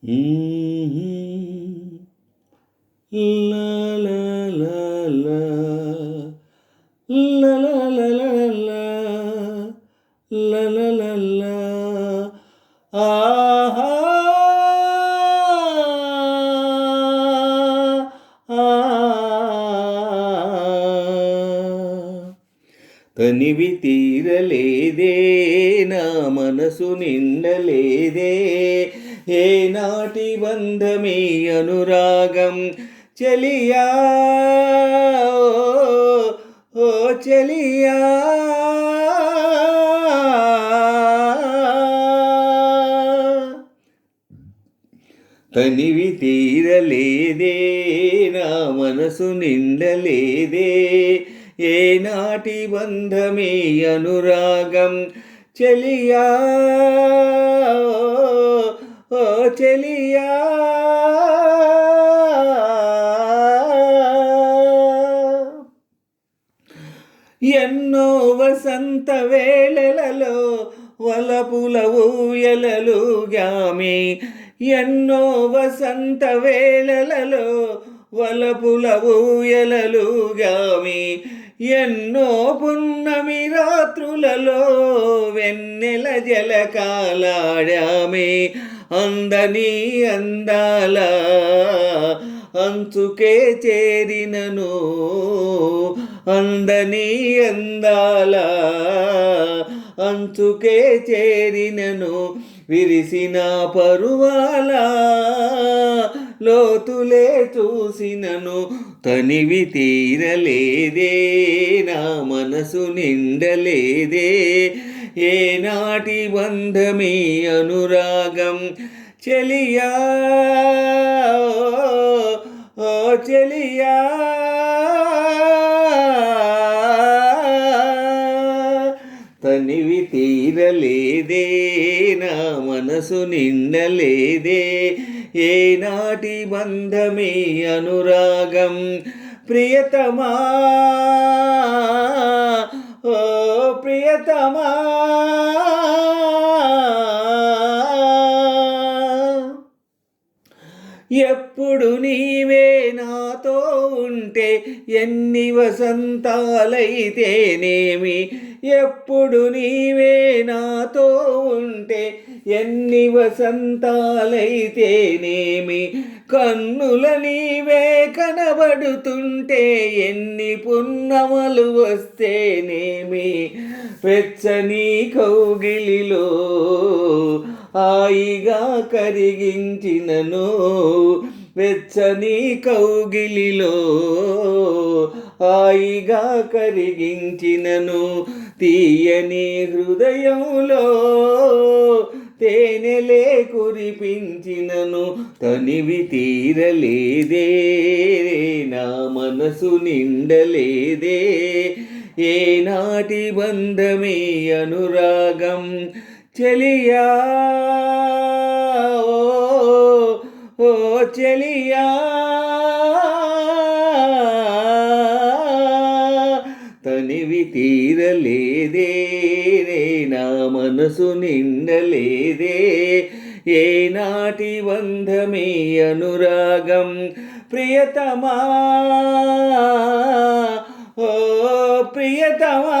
లా లా లా లా లా లా లా లా లా లా లా లా ఆహా తనివి తీరలేదే నా మనసు నిండలేదే ఏనాటి బంధమే అనురాగం చెలియా ఓ చెలియా తనివి తీరలేదే నా మనసు నిండలేదే ఏనాటి బంధమే అనురాగం చెలియా ఓ చెలియా ఎన్నో వసంత వేళలలో వలపుల ఊయలలుగామి ఎన్నో వసంత వేళలలో వలపుల ఊయలలుగామి ఎన్నో పున్నమి రాత్రులలో వెన్నెల జలకాలాడామే అందని అందాల అంచుకే చేరినను అందని అందాల అంచుకే చేరినను విరిసిన పరువాల లోతులే చూసినను తనివి తీరలేదే నా మనసు నిండలేదే ఏనాటి బంధమే అనురాగం చెలియా ఓ చెలియా తనివి తీరలేదే నా మనసు నిండలేదే ఏనాటి బంధమే అనురాగం ప్రియతమా ఓ ప్రియతమా ఎప్పుడు నీవే నాతో ఉంటే ఎన్ని వసంతాలైతేనేమి ఎప్పుడు నీవే నాతో ఉంటే ఎన్ని వసంతాలైతేనేమి కన్నుల నీవే కనబడుతుంటే ఎన్ని పున్నమలు వస్తేనేమి వెచ్చని కౌగిలిలో హాయిగా కరిగించినను వెచ్చని కౌగిలిలో హాయిగా కరిగించినను తీయని హృదయంలో తేనెలే కురిపించినను తనివి తీరలేదే నా మనసు నిండలేదే ఏనాటి బంధమే అనురాగం చెలియా ఓ చెలియా తనివి తీరలేదే నా మనసు నిండలేదే ఏనాటి బంధమే అనురాగం ప్రియతమా ఓ ప్రియతమా